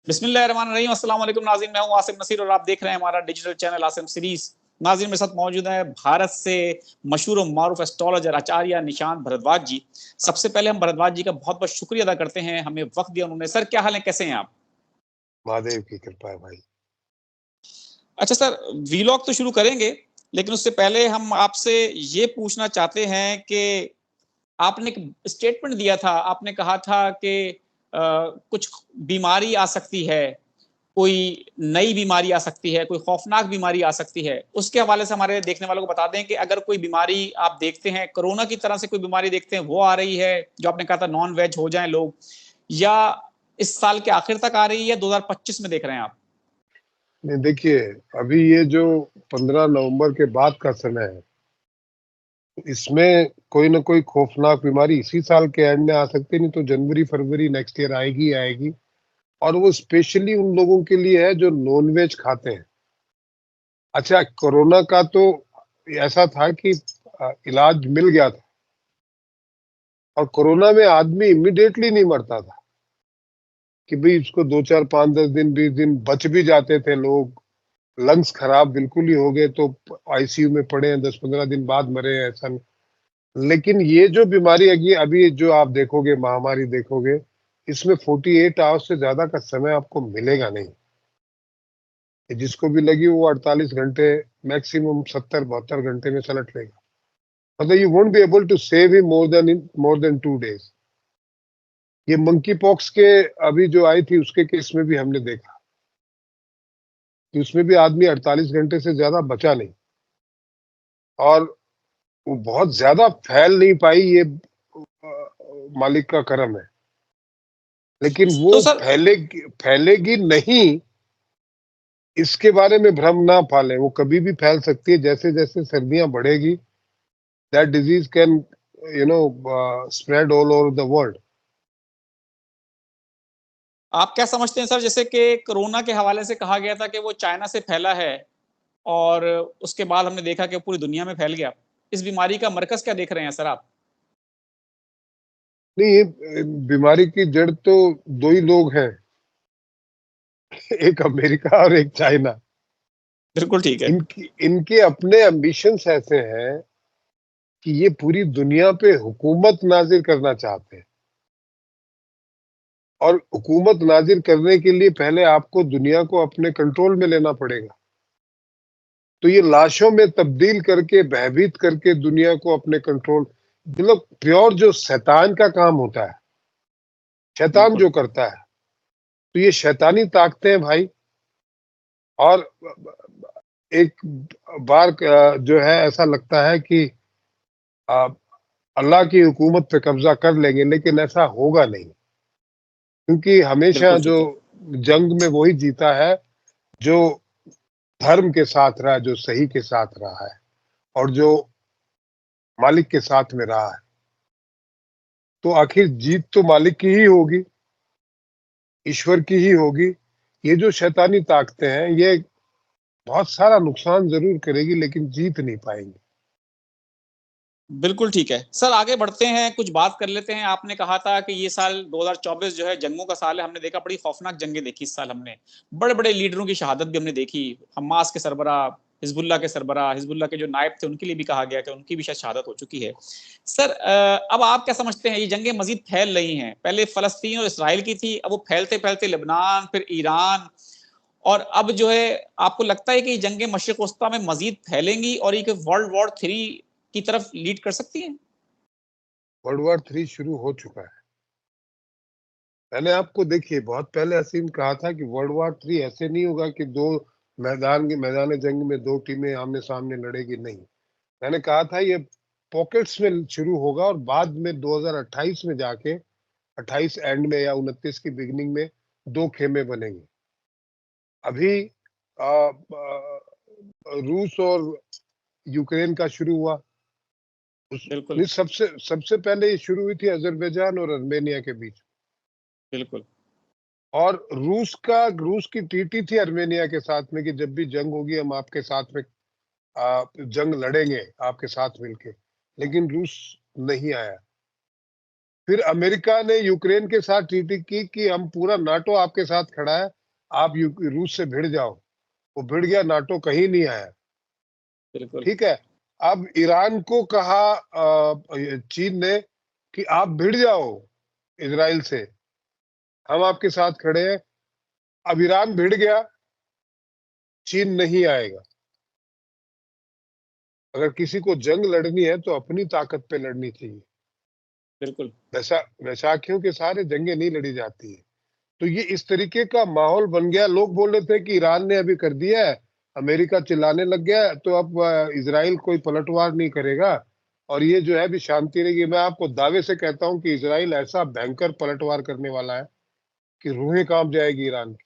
बिस्मिल्लाहिर्रहमानिर्रहीम। अस्सलाम वालेकुम नाज़रीन, मैं हूं आसिम नसीर और आप देख रहे हैं हमारा डिजिटल चैनल आसिम सीरीज। नाज़रीन, मेरे साथ मौजूद है भारत से मशहूर और मारूफ एस्ट्रोलॉजर आचार्य निशांत भारद्वाज जी। सबसे पहले हम भारद्वाज जी का बहुत बहुत शुक्रिया अदा करते हैं, हमें वक्त दिया उन्होंने। सर, क्या हाल है, कैसे हैं आप? महादेव की कृपा है भाई। अच्छा सर, वीलॉग तो शुरू करेंगे, लेकिन उससे पहले हम आपसे ये पूछना चाहते हैं कि आपने एक स्टेटमेंट दिया था, आपने कहा था कि कुछ बीमारी आ सकती है, कोई नई बीमारी आ सकती है, कोई खौफनाक बीमारी आ सकती है। उसके हवाले से हमारे देखने वालों को बता दें कि अगर कोई बीमारी आप देखते हैं, कोरोना की तरह से कोई बीमारी देखते हैं, वो आ रही है, जो आपने कहा था नॉन वेज हो जाएं लोग, या इस साल के आखिर तक आ रही है, 2025 में देख रहे हैं आप? नहीं, देखिए, अभी ये जो 15 नवंबर के बाद का समय है, इसमें कोई ना कोई खौफनाक बीमारी इसी साल के एंड में आ सकती है, नहीं तो जनवरी फरवरी नेक्स्ट ईयर आएगी ही आएगी। और वो स्पेशली उन लोगों के लिए है जो नॉनवेज खाते हैं। अच्छा, कोरोना का तो ऐसा था कि इलाज मिल गया था, और कोरोना में आदमी इमिडिएटली नहीं मरता था कि भाई उसको 2 4 5 10 दिन 20 दिन बच भी जाते थे लोग। लंग्स खराब बिल्कुल ही हो गए तो आईसीयू में पड़े हैं, 10 15 दिन बाद मरे हैं, ऐसा नहीं। लेकिन ये जो बीमारी अभी अभी जो आप देखोगे, महामारी देखोगे, इसमें 48 आवर्स से ज्यादा का समय आपको मिलेगा नहीं। जिसको भी लगी वो 48 घंटे, मैक्सिमम 70 72 घंटे में सलट लेगा। मतलब you won't be able to save him more than 2 days। ये मंकी पॉक्स के अभी जो आई थी उसके केस में भी हमने देखा कि उसमें भी आदमी 48 घंटे से ज्यादा बचा नहीं, और वो बहुत ज्यादा फैल नहीं पाई। ये मालिक का करम है, लेकिन वो तो सर, फैलेगी फैलेगी नहीं, इसके बारे में भ्रम ना पालें। वो कभी भी फैल सकती है। जैसे जैसे सर्दियां बढ़ेगी, that disease can spread all over the world. आप क्या समझते हैं सर, जैसे कि कोरोना के हवाले से कहा गया था कि वो चाइना से फैला है, और उसके बाद हमने देखा कि पूरी दुनिया में फैल गया। इस बीमारी का मरकज क्या देख रहे हैं सर आप? नहीं, ये बीमारी की जड़ तो दो ही लोग हैं, एक अमेरिका और एक चाइना। बिल्कुल ठीक है। इनकी इनके अपने एम्बिशंस ऐसे हैं कि ये पूरी दुनिया पे हुकूमत नाजिर करना चाहते हैं, और हुकूमत नाजिर करने के लिए पहले आपको दुनिया को अपने कंट्रोल में लेना पड़ेगा। तो ये लाशों में तब्दील करके, भयभीत करके दुनिया को अपने कंट्रोल, मतलब प्योर जो शैतान का काम होता है, शैतान बिल्कुल। जो करता है, तो ये शैतानी ताकतें हैं भाई। और एक बार जो है ऐसा लगता है कि आ, अल्लाह की हुकूमत पे कब्जा कर लेंगे, लेकिन ऐसा होगा नहीं, क्योंकि हमेशा बिल्कुल जो ठीक है। जंग में वही जीता है जो धर्म के साथ रहा, जो सही के साथ रहा है, और जो मालिक के साथ में रहा है। तो आखिर जीत तो मालिक की ही होगी, ईश्वर की ही होगी। ये जो शैतानी ताकतें हैं, ये बहुत सारा नुकसान जरूर करेगी, लेकिन जीत नहीं पाएंगी। बिल्कुल ठीक है सर, आगे बढ़ते हैं, कुछ बात कर लेते हैं। आपने कहा था कि ये साल 2024 जो है जंगों का साल है। हमने देखा बड़ी खौफनाक जंगें देखी इस साल हमने। बड़े बड़े लीडरों की शहादत भी हमने देखी। हमास के सरबराह, हिजबुल्लाह के सरबराह, हिजबुल्लाह के जो नायब थे उनके लिए भी कहा गया कि उनकी भी शायद शहादत हो चुकी है। सर, अब आप क्या समझते हैं, ये जंगें मजीद फैल रही हैं? पहले फलस्तीन और इसराइल की थी, अब वो फैलते फैलते लेबनान, फिर ईरान, और अब जो है आपको लगता है कि जंगे मशरिक वस्ता में मजीद फैलेंगी और ये वर्ल्ड वॉर 3 की तरफ लीड कर सकती हैं? वर्ल्ड वॉर 3 शुरू हो चुका है। मैंने आपको, देखिए, बहुत पहले असीम कहा था कि वर्ल्ड वॉर 3 ऐसे नहीं होगा कि दो मैदान जंग में दो टीमें आमने सामने लड़ेगी, नहीं। मैंने कहा था ये पॉकेट्स में शुरू होगा, और बाद में 2028 में जाके, 28 एंड में या 29 की बिगिनिंग में दो खेमे बनेंगे। अभी आ, आ, रूस और यूक्रेन का शुरू हुआ। बिल्कुल। सबसे सबसे पहले ये शुरू हुई थी अजरबैजान और अर्मेनिया के बीच। बिल्कुल। और रूस की ट्रीटी थी अर्मेनिया के साथ में कि जब भी जंग होगी हम आपके साथ में जंग लड़ेंगे आपके साथ मिलके। लेकिन रूस नहीं आया, फिर अमेरिका ने यूक्रेन के साथ ट्रीटी की कि हम पूरा नाटो आपके साथ खड़ा है, आप रूस से भिड़ जाओ। वो भिड़ गया, नाटो कहीं नहीं आया। बिल्कुल। ठीक है। अब ईरान को कहा चीन ने कि आप भिड़ जाओ इजराइल से, हम आपके साथ खड़े हैं। अब ईरान भिड़ गया, चीन नहीं आएगा। अगर किसी को जंग लड़नी है तो अपनी ताकत पे लड़नी चाहिए। बिल्कुल। वैशाखियों के सहारे जंगें नहीं लड़ी जाती है। तो ये इस तरीके का माहौल बन गया। लोग बोल रहे थे कि ईरान ने अभी कर दिया है, अमेरिका चिल्लाने लग गया है, तो अब इजराइल कोई पलटवार नहीं करेगा और ये जो है अभी शांति रहेगी। मैं आपको दावे से कहता हूं कि इजराइल ऐसा भयंकर पलटवार करने वाला है कि रूहें कांप जाएगी ईरान की।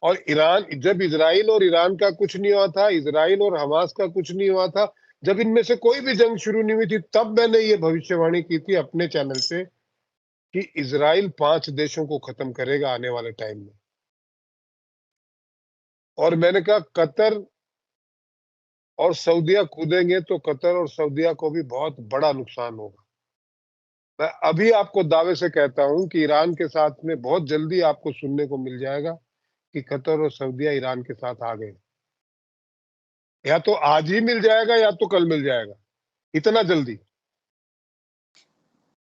और ईरान, जब इजराइल और ईरान का कुछ नहीं हुआ था, इजराइल और हमास का कुछ नहीं हुआ था, जब इनमें से कोई भी जंग शुरू नहीं हुई थी, तब मैंने ये भविष्यवाणी की थी अपने चैनल पे कि इजराइल 5 देशों को खत्म करेगा आने वाले टाइम में। और मैंने कहा कतर और सऊदीया कूदेंगे तो कतर और सऊदीया को भी बहुत बड़ा नुकसान होगा। मैं अभी आपको दावे से कहता हूं कि ईरान के साथ में बहुत जल्दी आपको सुनने को मिल जाएगा कि कतर और सऊदीया ईरान के साथ आ गए। या तो आज ही मिल जाएगा या तो कल मिल जाएगा, इतना जल्दी।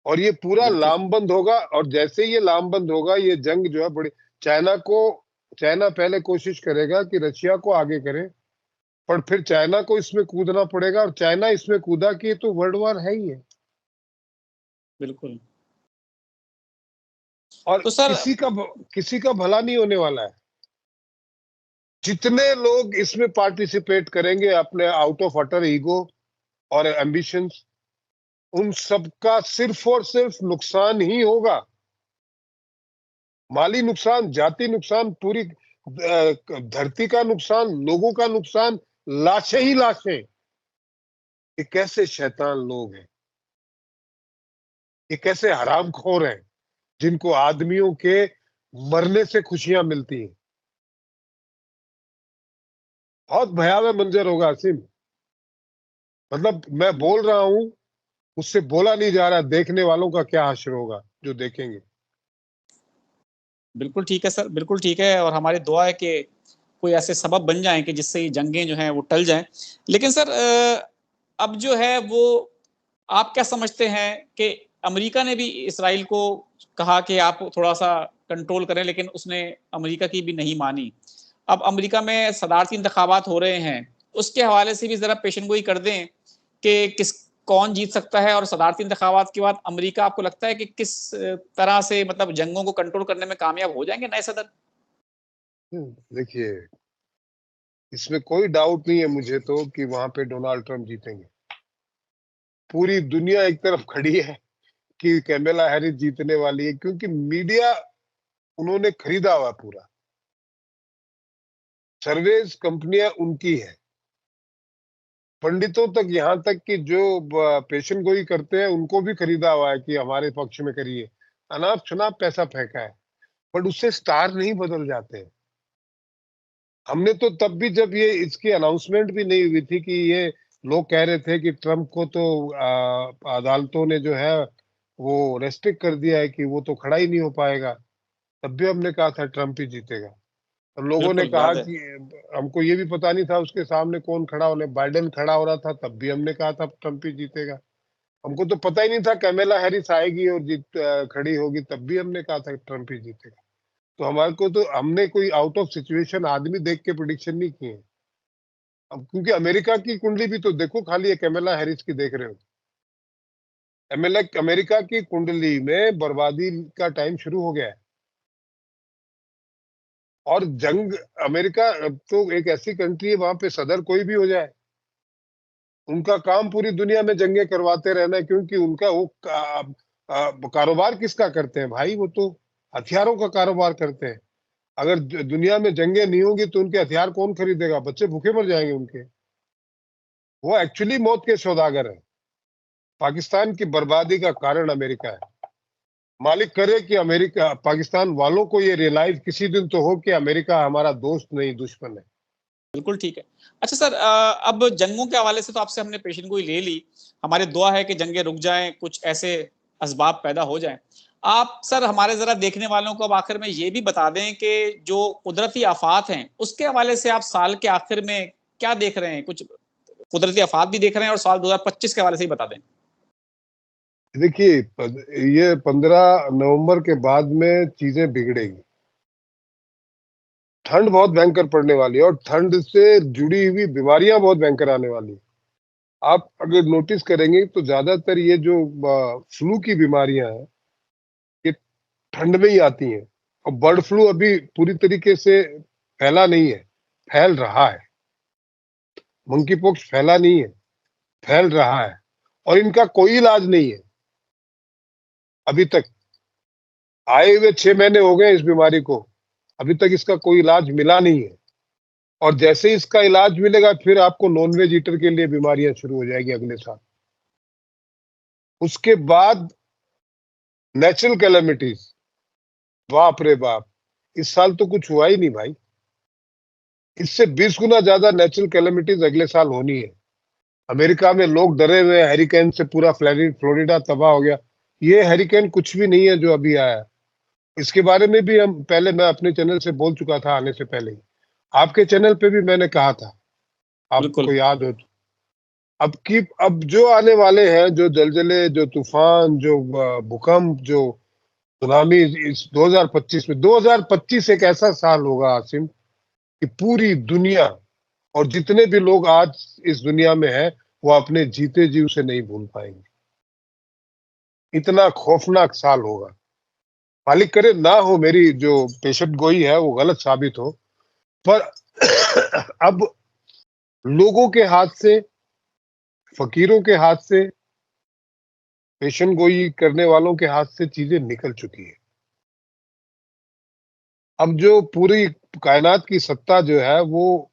और ये पूरा बिल्कुल। लामबंद होगा। और जैसे ये लामबंद होगा, ये जंग जो है बड़ी, चाइना पहले कोशिश करेगा कि रशिया को आगे करे, पर फिर चाइना को इसमें कूदना पड़ेगा। और चाइना इसमें कूदा कि ये तो वर्ल्ड वॉर है ही है। बिल्कुल। और तो सर किसी का भला नहीं होने वाला है। जितने लोग इसमें पार्टिसिपेट करेंगे अपने आउट ऑफ अटर ईगो और एम्बिशंस, उन सबका सिर्फ और सिर्फ नुकसान ही होगा। माली नुकसान, जाति नुकसान, पूरी धरती का नुकसान, लोगों का नुकसान, लाशें ही लाशें। ये कैसे शैतान लोग हैं, ये कैसे हरामखोर हैं जिनको आदमियों के मरने से खुशियां मिलती हैं। बहुत भयावह मंजर होगा असीम। मतलब मैं बोल रहा हूं, उससे बोला नहीं जा रहा, देखने वालों का क्या हश्र होगा जो देखेंगे। बिल्कुल ठीक है सर, बिल्कुल ठीक है, और हमारी दुआ है कि कोई ऐसे सबब बन जाएं कि जिससे ये जंगें जो हैं वो टल जाएं। लेकिन सर अब जो है वो आप क्या समझते हैं कि अमेरिका ने भी इसराइल को कहा कि आप थोड़ा सा कंट्रोल करें, लेकिन उसने अमेरिका की भी नहीं मानी। अब अमेरिका में सदारती इंतखाबात हो रहे हैं, उसके हवाले से भी जरा पेशेनगोई कर दें कि कौन जीत सकता है, और सदारती इंतखाबात के बाद अमेरिका आपको लगता है कि किस तरह से मतलब जंगों को कंट्रोल करने में कामयाब हो जाएंगे नए सदर? देखिए, इसमें कोई डाउट नहीं है मुझे तो कि वहां पे डोनाल्ड ट्रंप जीतेंगे। पूरी दुनिया एक तरफ खड़ी है कि कैमला हैरिस जीतने वाली है, क्योंकि मीडिया उन्होंने खरीदा हुआ पूरा। सर्वेज कंपनियां उनकी है, पंडितों तक, यहाँ तक कि जो पेशन गोई करते हैं उनको भी खरीदा हुआ है कि हमारे पक्ष में करिए। अनाप शनाप पैसा फेंका है, बट उससे स्टार नहीं बदल जाते हैं। हमने तो तब भी, जब ये इसकी अनाउंसमेंट भी नहीं हुई थी कि ये लोग कह रहे थे कि ट्रंप को तो अदालतों ने जो है वो रेस्ट्रिक्ट कर दिया है कि वो तो खड़ा ही नहीं हो पाएगा, तब भी हमने कहा था ट्रंप ही जीतेगा। और लोगों ने बिल्कुल कहा याद है। कि हमको ये भी पता नहीं था उसके सामने कौन खड़ा होने, बाइडेन खड़ा हो रहा था, तब भी हमने कहा था ट्रंप ही जीतेगा। हमको तो पता ही नहीं था कैमला हैरिस आएगी और खड़ी होगी, तब भी हमने कहा था ट्रंप ही जीतेगा। तो हमारे को तो, हमने कोई आउट ऑफ सिचुएशन आदमी देख के प्रिडिक्शन नहीं किए। अब क्योंकि अमेरिका की कुंडली भी तो देखो, खाली एक कैमला हैरिस की देख रहे हो। अमेरिका की कुंडली में बर्बादी का टाइम शुरू हो गया है। और जंग, अमेरिका तो एक ऐसी कंट्री है, वहां पे सदर कोई भी हो जाए, उनका काम पूरी दुनिया में जंगे करवाते रहना है, क्योंकि उनका वो कारोबार किसका करते हैं भाई, वो तो हथियारों का कारोबार करते हैं। अगर दुनिया में जंगे नहीं होंगी तो उनके हथियार कौन खरीदेगा, बच्चे भूखे मर जाएंगे उनके। वो एक्चुअली मौत के सौदागर है। पाकिस्तान की बर्बादी का कारण अमेरिका है। मालिक करे कि अमेरिका, पाकिस्तान वालों को ये रियलाइज किसी दिन तो हो कि अमेरिका हमारा दोस्त नहीं दुश्मन है। बिल्कुल ठीक है। अच्छा सर, अब जंगों के हवाले से तो आपसे हमने पेशेंट गोई ले ली। हमारी दुआ है कि जंगें रुक जाएं, कुछ ऐसे असबाब पैदा हो जाएं। आप सर हमारे जरा देखने वालों को अब आखिर में ये भी बता दें कि जो कुदरती आफात हैं उसके हवाले से आप साल के आखिर में क्या देख रहे हैं? कुछ कुदरती आफात भी देख रहे हैं और साल 2025 के हवाले से ही बता दें। देखिए, ये 15 नवंबर के बाद में चीजें बिगड़ेगी। ठंड बहुत भयंकर पड़ने वाली है और ठंड से जुड़ी हुई बीमारियां बहुत भयंकर आने वाली है। आप अगर नोटिस करेंगे तो ज्यादातर ये जो फ्लू की बीमारियां हैं, ये ठंड में ही आती हैं। और बर्ड फ्लू अभी पूरी तरीके से फैला नहीं है, फैल रहा है। मंकी पॉक्स फैला नहीं है, फैल रहा है और इनका कोई इलाज नहीं है अभी तक। आए हुए 6 महीने हो गए इस बीमारी को, अभी तक इसका कोई इलाज मिला नहीं है। और जैसे ही इसका इलाज मिलेगा फिर आपको नॉनवेज ईटर के लिए बीमारियां शुरू हो जाएगी अगले साल। उसके बाद नेचुरल कैलेमिटीज, बाप रे बाप, इस साल तो कुछ हुआ ही नहीं भाई। इससे 20 गुना ज्यादा नेचुरल कैलेमिटीज अगले साल होनी है। अमेरिका में लोग डरे हुए हैं हरिकेन से, पूरा फ्लोरिडा तबाह हो गया। ये हरिकेन कुछ भी नहीं है जो अभी आया। इसके बारे में भी हम पहले, मैं अपने चैनल से बोल चुका था आने से पहले ही। आपके चैनल पे भी मैंने कहा था, बिल्कुल। आपको याद हो तो। अब जो आने वाले हैं, जो जलजले, जो तूफान, जो भूकंप, जो सुनामी, इस 2025 में, 2025 एक ऐसा साल होगा आसिम कि पूरी दुनिया और जितने भी लोग आज इस दुनिया में हैं वो अपने जीते जी उसे नहीं भूल पाएंगे। इतना खौफनाक साल होगा। मालिक करे ना हो मेरी जो पेशेंट गोई है वो गलत साबित हो, पर अब लोगों के हाथ से, फकीरों के हाथ से, पेशेंट गोई करने वालों के हाथ से चीजें निकल चुकी है। अब जो पूरी कायनात की सत्ता जो है वो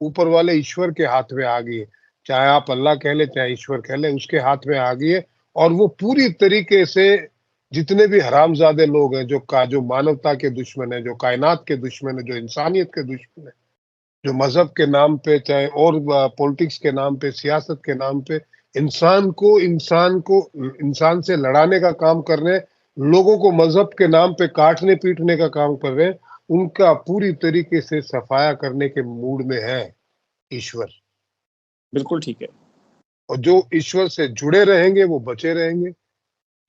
ऊपर वाले ईश्वर के हाथ में आ गई है। चाहे आप अल्लाह कह ले, चाहे ईश्वर कह ले, उसके हाथ में आ गई है। और वो पूरी तरीके से जितने भी हरामजादे लोग हैं, जो मानवता के दुश्मन है, जो कायनात के दुश्मन है, जो इंसानियत के दुश्मन है, जो मजहब के नाम पे, चाहे और पॉलिटिक्स के नाम पे, सियासत के नाम पे इंसान से लड़ाने का काम कर रहे हैं, लोगों को मजहब के नाम पे काटने पीटने का काम कर रहे हैं, उनका पूरी तरीके से सफाया करने के मूड में है ईश्वर। बिल्कुल ठीक है। और जो ईश्वर से जुड़े रहेंगे वो बचे रहेंगे।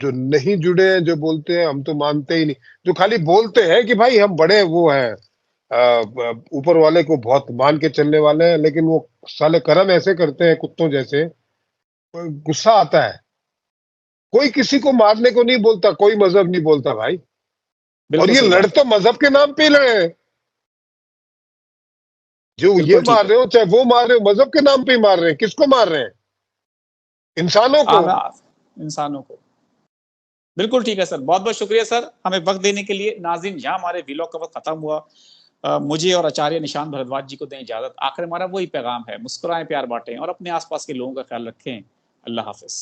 जो नहीं जुड़े हैं, जो बोलते हैं हम तो मानते ही नहीं, जो खाली बोलते हैं कि भाई हम बड़े वो हैं, ऊपर वाले को बहुत मान के चलने वाले हैं, लेकिन वो साले कर्म ऐसे करते हैं कुत्तों जैसे, गुस्सा आता है। कोई किसी को मारने को नहीं बोलता, कोई मजहब नहीं बोलता भाई। और बिल्कुल ये सही लड़ बात है। तो मजहब के नाम पे ही लड़े हैं। जो ये बिल्कुल ठीक मार है। रहे हो चाहे वो मार रहे हो, मजहब के नाम पे ही मार रहे हैं। किसको मार रहे हैं? इंसानों को। आम इंसानों को। बिल्कुल ठीक है सर, बहुत बहुत शुक्रिया सर हमें वक्त देने के लिए। नाज़रीन, यहाँ हमारे व्लॉग का वक्त खत्म हुआ। मुझे और आचार्य निशांत भारद्वाज जी को दें इजाजत। आखिर हमारा वही पैगाम है, मुस्कुराएं, प्यार बांटें और अपने आसपास के लोगों का ख्याल रखें। अल्लाह हाफिज।